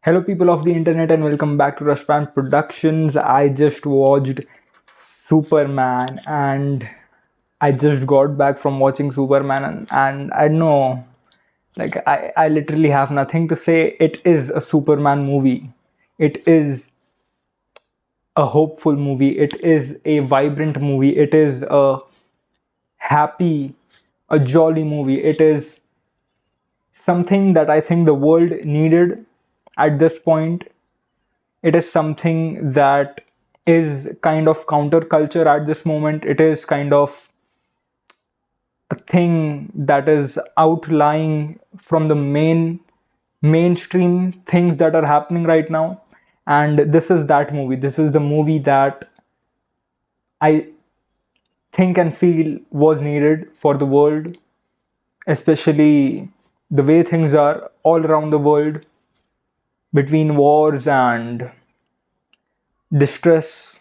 Hello, people of the internet, and welcome back to Restaurant Productions. I just watched Superman, and I just got back from watching Superman, and I know, I literally have nothing to say. It is a Superman movie. It is a hopeful movie. It is a vibrant movie. It is a happy, a jolly movie. It is something that I think the world needed at this point. It is something that is kind of counterculture at this moment. It is kind of a thing that is outlying from the mainstream things that are happening right now. And this is that movie. This is the movie that I think and feel was needed for the world, especially the way things are all around the world between wars and distress.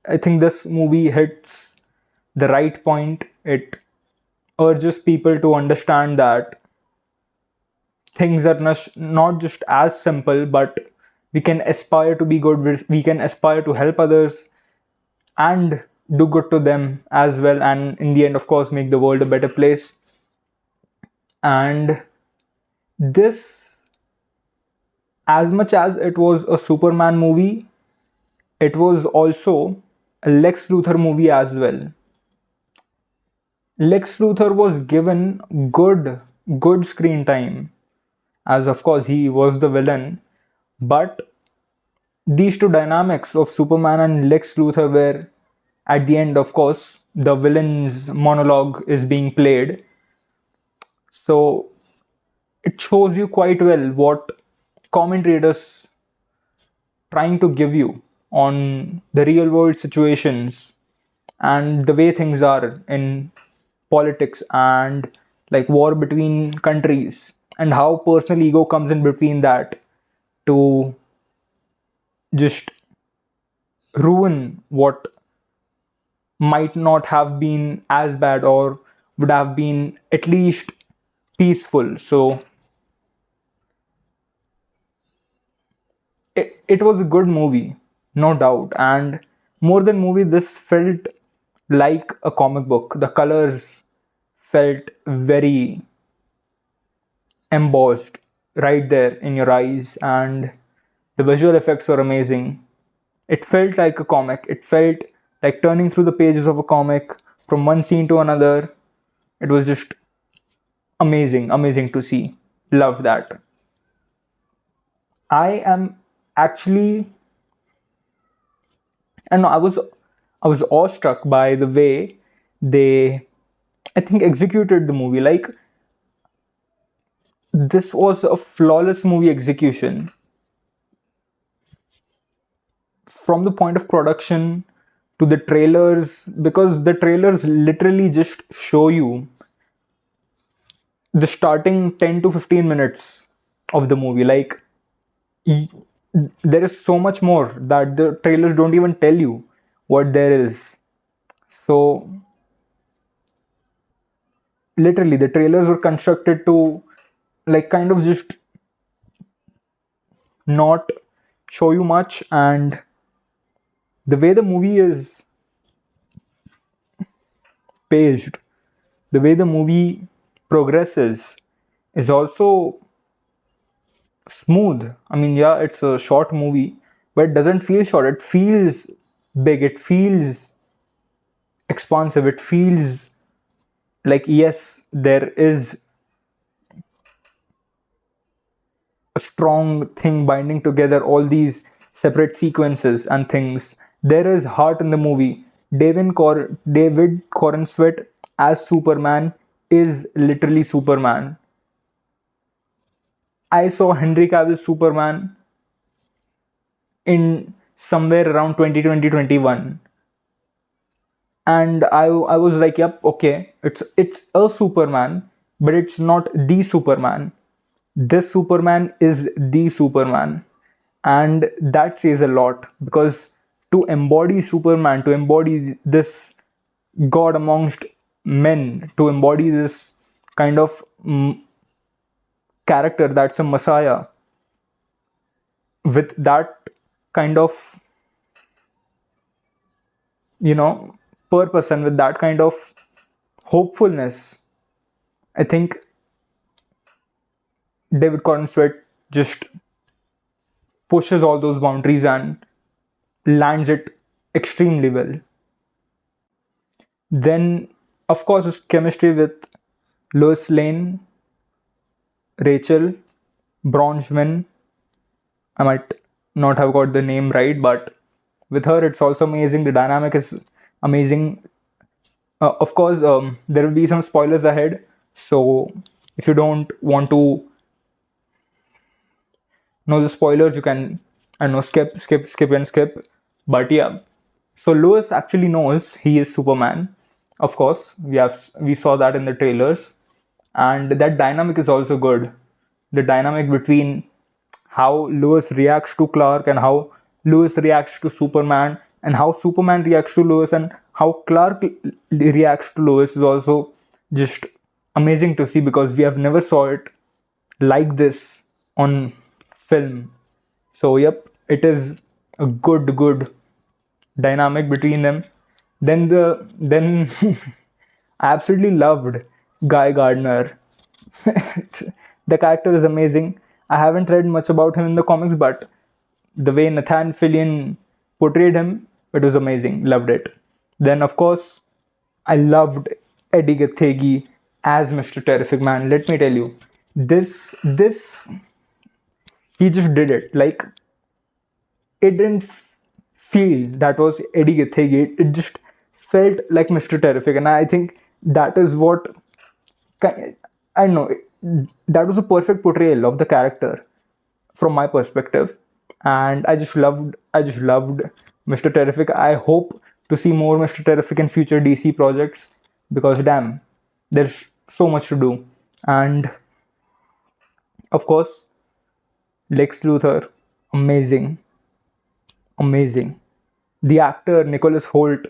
I think this movie hits the right point. It urges people to understand that things are not just as simple, but we can aspire to be good, we can aspire to help others and do good to them as well. And in the end, of course, make the world a better place. And this, as much as it was a Superman movie, it was also a Lex Luthor movie as well. Lex Luthor was given good screen time, as of course he was the villain, but these two dynamics of Superman and Lex Luthor were at the end, of course, the villain's monologue is being played. So it shows you quite well what commentators trying to give you on the real world situations and the way things are in politics and like war between countries and how personal ego comes in between that to just ruin what might not have been as bad or would have been at least peaceful. So it was a good movie, no doubt. And more than movie, this felt like a comic book. The colors felt very embossed right there in your eyes, and the visual effects were amazing. It felt like a comic. It felt like turning through the pages of a comic from one scene to another. It was just amazing to see. Love that. I am actually, and I was awestruck by the way they, I think, executed the movie. Like, this was a flawless movie execution from the point of production to the trailers, because the trailers literally just show you the starting 10 to 15 minutes of the movie. Like, y- there is so much more that the trailers don't even tell you what there is. So literally the trailers were constructed to like kind of just not show you much, and the way the movie is paged, the way the movie progresses is also smooth. I mean, yeah, it's a short movie, but it doesn't feel short. It feels big. It feels expansive. It feels like, yes, there is a strong thing binding together all these separate sequences and things. There is heart in the movie. David Corn Sweat as Superman is literally Superman. I saw Henry Cavill's Superman in somewhere around 2020-21, and I was like, yep, okay, it's a Superman, but it's not the Superman. This Superman is the Superman, and that says a lot, because to embody Superman, to embody this God amongst men, to embody this kind of character that's a messiah, with that kind of, you know, purpose and with that kind of hopefulness, I think David Cotton Sweat just pushes all those boundaries and lands it extremely well. Then, of course, his chemistry with Lois Lane, Rachel, Bronchman. I might not have got the name right, but with her, it's also amazing. The dynamic is amazing. Of course, there will be some spoilers ahead. So, if you don't want to know the spoilers, you can, I don't know, skip, and skip. But yeah, so Lois actually knows he is Superman. Of course, we saw that in the trailers, and that dynamic is also good. The dynamic between how Lois reacts to Clark and how Lois reacts to Superman and how Superman reacts to Lois and how Clark reacts to Lois is also just amazing to see because we have never saw it like this on film. So yep, it is a good dynamic between them. Then I absolutely loved Guy Gardner. The character is amazing. I haven't read much about him in the comics, but the way Nathan Fillion portrayed him, it was amazing. Loved it. Then, of course, I loved Eddie Gathegi as Mr. Terrific Man. Let me tell you, this he just did it. Like it didn't feel that was Eddie Gathegi. It just felt like Mr. Terrific, and I think that is what I don't know. That was a perfect portrayal of the character from my perspective, and I just loved Mr. Terrific. I hope to see more Mr. Terrific in future DC projects because damn, there's so much to do. And of course, Lex Luthor, amazing, amazing. The actor Nicholas Holt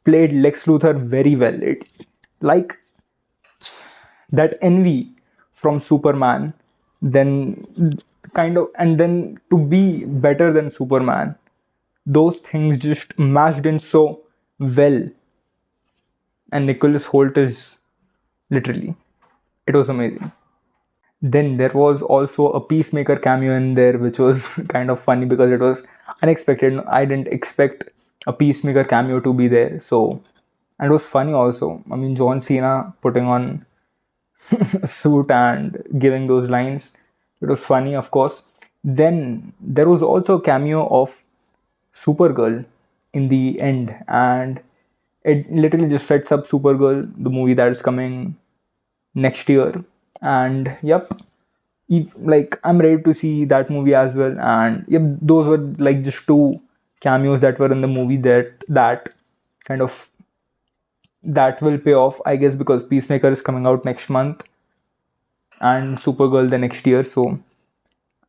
played Lex Luthor very well. It like that envy from Superman, then kind of, and then to be better than Superman. Those things just mashed in so well, and Nicholas Holt is literally, it was amazing. Then there was also a Peacemaker cameo in there, which was kind of funny because it was unexpected. I didn't expect a Peacemaker cameo to be there, so and it was funny also. I mean, John Cena putting on a suit and giving those lines, it was funny, of course. Then there was also a cameo of Supergirl in the end, and it literally just sets up Supergirl, the movie that is coming next year. And yep, like I'm ready to see that movie as well. And yep, those were like just two cameos that were in the movie that kind of that will pay off, I guess, because Peacemaker is coming out next month and Supergirl the next year. So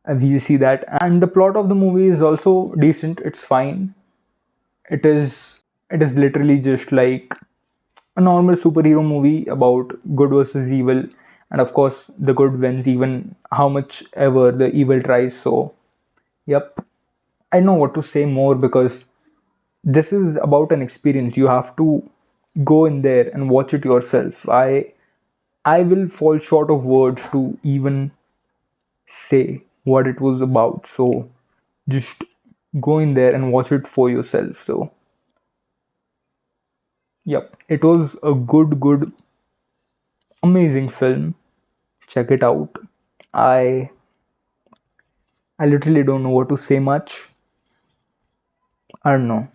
we will see that, and the plot of the movie is also decent. It's fine. It is literally just like a normal superhero movie about good versus evil, and of course the good wins even how much ever the evil tries. So yep, I know what to say more because this is about an experience. You have to go in there and watch it yourself. I will fall short of words to even say what it was about. So just go in there and watch it for yourself. So yep, it was a good, amazing film. Check it out. I I literally don't know what to say much. I don't know.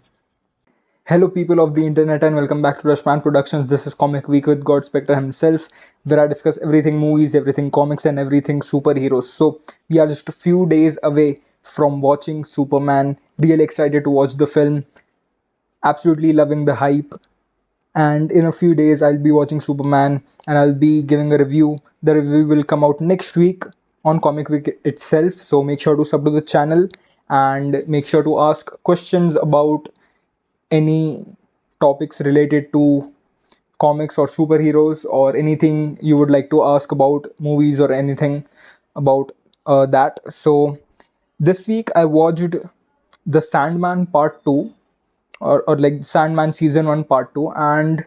Hello, people of the internet, and welcome back to Rashman Productions. This is Comic Week with God Spectre himself, where I discuss everything movies, everything comics, and everything superheroes. So, we are just a few days away from watching Superman. Really excited to watch the film. Absolutely loving the hype. And in a few days, I'll be watching Superman and I'll be giving a review. The review will come out next week on Comic Week itself. So, make sure to sub to the channel and make sure to ask questions about any topics related to comics or superheroes or anything you would like to ask about movies or anything about that. So This week I watched the Sandman Part 2, or like Sandman Season 1 Part 2, and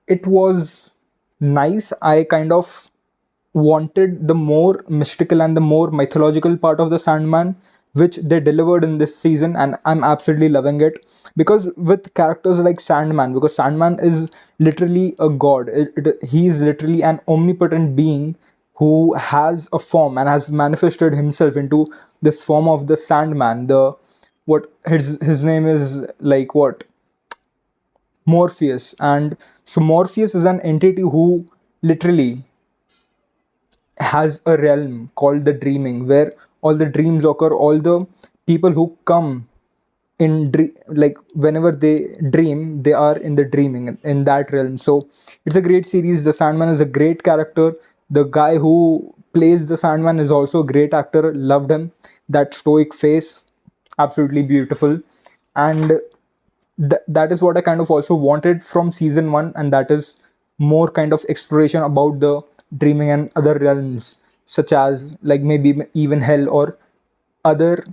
it was nice. I kind of wanted the more mystical and the more mythological part of the Sandman, which they delivered in this season, and I'm absolutely loving it. Because with characters like Sandman, because Sandman is literally a god, he is literally an omnipotent being who has a form and has manifested himself into this form of the Sandman. The what his name is, like what, Morpheus. And so Morpheus is an entity who literally has a realm called the dreaming, where all the dreams occur, all the people who come in like whenever they dream, they are in the dreaming in that realm. So it's a great series. The Sandman is a great character. The guy who plays the Sandman is also a great actor. Loved him. That stoic face, absolutely beautiful. And that is what I kind of also wanted from season one, and that is more kind of exploration about the dreaming and other realms, such as like maybe even hell or other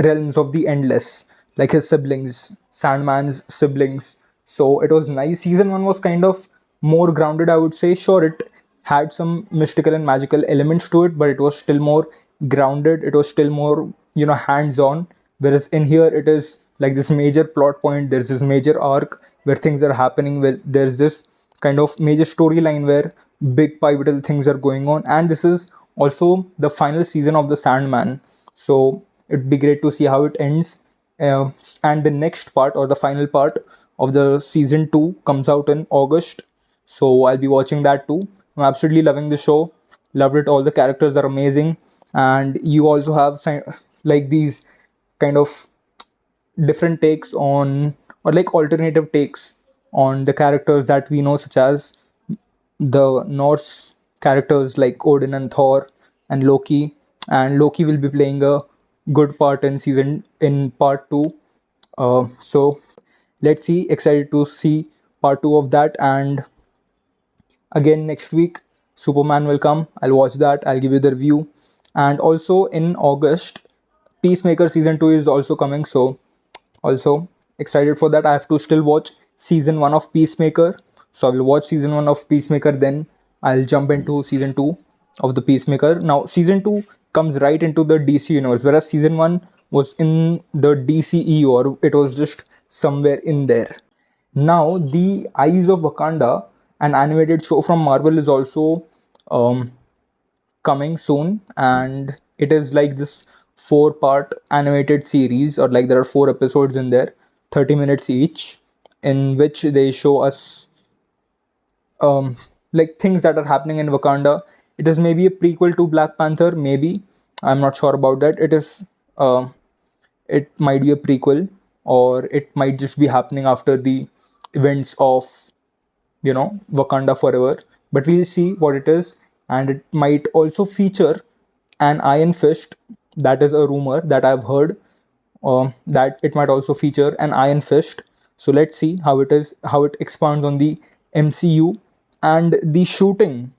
realms of the endless, like his siblings, Sandman's siblings. So it was nice. Season one was kind of more grounded, I would say. Sure, it had some mystical and magical elements to it, but it was still more grounded. It was still more, hands on. Whereas in here, it is like this major plot point. There's this major arc where things are happening, where there's this kind of major storyline where big pivotal things are going on. And this is also the final season of the Sandman, so it'd be great to see how it ends. And the next part, or the final part of the season 2, comes out in August, so I'll be watching that too. I'm absolutely loving the show. Loved it. All the characters are amazing, and you also have like these kind of different takes on, or like alternative takes on the characters that we know, such as the Norse characters like Odin and Thor and Loki. And Loki will be playing a good part in part two. So let's see. Excited to see part two of that. And again next week, Superman will come. I'll watch that. I'll give you the review. And also in August, Peacemaker season two is also coming. So also excited for that. I have to still watch season 1 of Peacemaker, so I will watch season 1 of Peacemaker, then I'll jump into season 2 of the Peacemaker. Now season 2 comes right into the DC universe, whereas season 1 was in the DCEU, or it was just somewhere in there. Now the Eyes of Wakanda, an animated show from Marvel, is also um, coming soon, and it is like this 4-part animated series, or like there are 4 episodes in there, 30 minutes each, in which they show us um like things that are happening in Wakanda. It is maybe a prequel to Black Panther, maybe. I'm not sure about that. It might be a prequel, or it might just be happening after the events of, Wakanda Forever. But we'll see what it is, and it might also feature an Iron Fist. That is a rumor that I've heard. That it might also feature an Iron Fist. So let's see how it is, how it expands on the MCU. And the shooting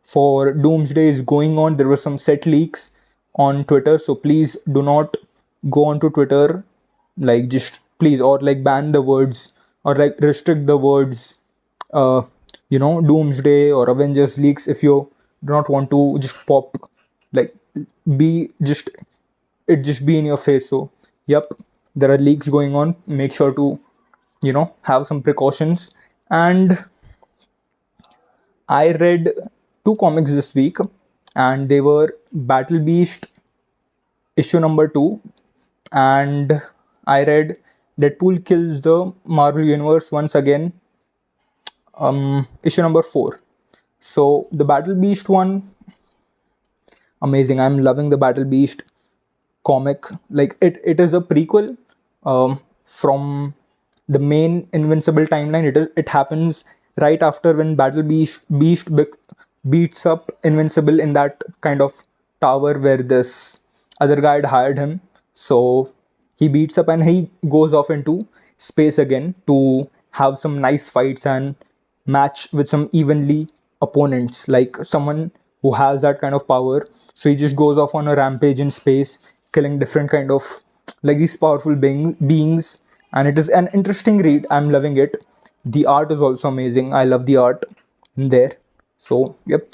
for Doomsday is going on. There were some set leaks on Twitter, so please do not go onto Twitter, like just please, or like ban the words, or like restrict the words, uh, Doomsday or Avengers leaks, if you do not want to just pop, like, be just, it just be in your face. So yep, there are leaks going on. Make sure to, have some precautions. And I read 2 comics this week, and they were Battle Beast issue number 2, and I read Deadpool kills the Marvel Universe once again, issue number 4. So the Battle Beast one, amazing. I'm loving the Battle Beast comic. Like it is a prequel from the main Invincible timeline. It happens right after when Beast beats up Invincible in that kind of tower where this other guy had hired him. So he beats up and he goes off into space again to have some nice fights and match with some evenly opponents, like someone who has that kind of power. So he just goes off on a rampage in space, killing different kind of like these powerful beings, and it is an interesting read. I'm loving it. The art is also amazing. I love the art in there. So yep,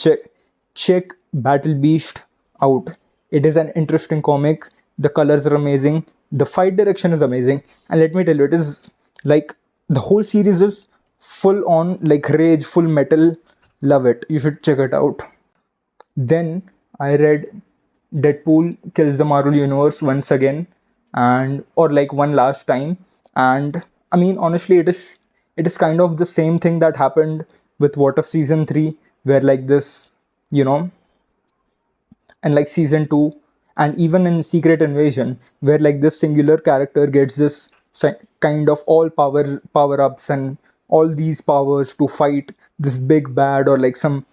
check Battle Beast out. It is an interesting comic. The colors are amazing. The fight direction is amazing. And let me tell you, it is like the whole series is full on like rage, full metal. Love it. You should check it out. Then I read Deadpool kills the Marvel Universe once again, and or like one last time. And I mean, honestly, it is kind of the same thing that happened with What If season 3, where like this, you know, and like season 2, and even in Secret Invasion, where like this singular character gets this kind of all power ups and all these powers to fight this big bad or like some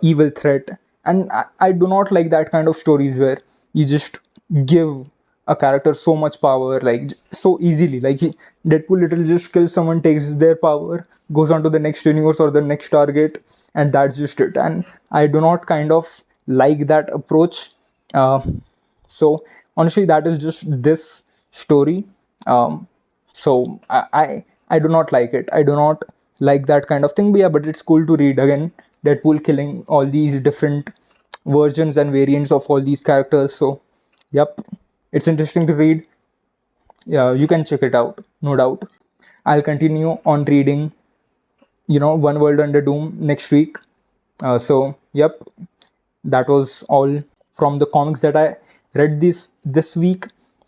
evil threat. And I do not like that kind of stories where you just give a character so much power like so easily. Like Deadpool literally just kills someone, takes their power, goes on to the next universe or the next target, and that's just it. And I do not kind of like that approach. uh, so honestly, that is just this story. So I do not like it. I do not like that kind of thing. But yeah, but it's cool to read again Deadpool killing all these different versions and variants of all these characters. So yep, it's interesting to read. Yeah, you can check it out, no doubt. I'll continue on reading, One World Under Doom next week. So yep, that was all from the comics that I read this week.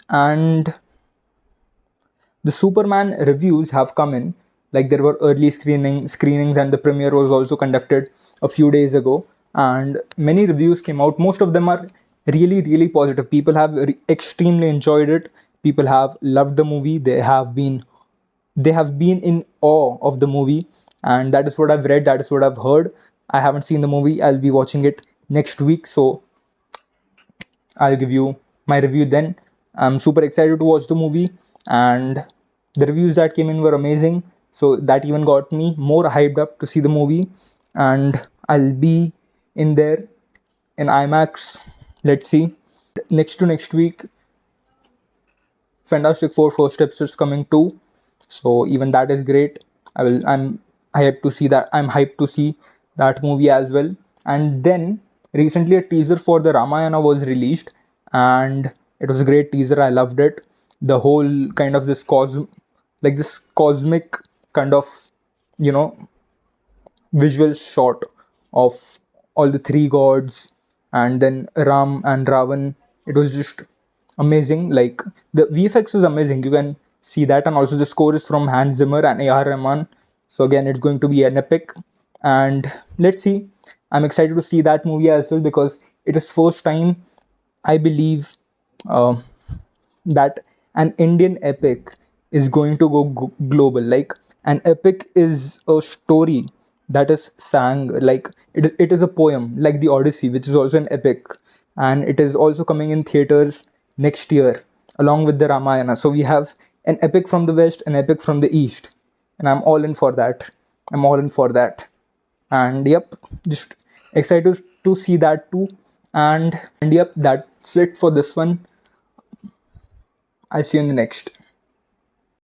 And the Superman reviews have come in. Like there were early screenings, and the premiere was also conducted a few days ago. And many reviews came out. Most of them are really, really positive. People have extremely enjoyed it. People have loved the movie. They have been in awe of the movie, and that is what I've read. That is what I've heard. I haven't seen the movie. I'll be watching it next week, so I'll give you my review then. I'm super excited to watch the movie, and the reviews that came in were amazing. So that even got me more hyped up to see the movie, and I'll be in there in IMAX. Let's see. Next to next week, Fantastic Four First Steps is coming too. So even that is great. I'm hyped to see that. I'm hyped to see that movie as well. And then recently a teaser for the Ramayana was released, and it was a great teaser. I loved it. The whole kind of this cosmic kind of, you know, visual shot of all the three gods, and then Ram and Ravan. It was just amazing. Like the VFX is amazing. You can see that, and also the score is from Hans Zimmer and A.R. Rahman. So again, it's going to be an epic. And let's see. I'm excited to see that movie as well because it is first time, I believe, uh, that an Indian epic is going to go global. Like an epic is a story that is sang, like it is a poem like the Odyssey, which is also an epic, and it is also coming in theaters next year along with the Ramayana. So we have an epic from the West, an epic from the East, and I'm all in for that. I'm all in for that. And yep, just excited to see that too. And yep, that's it for this one. I see you in the next.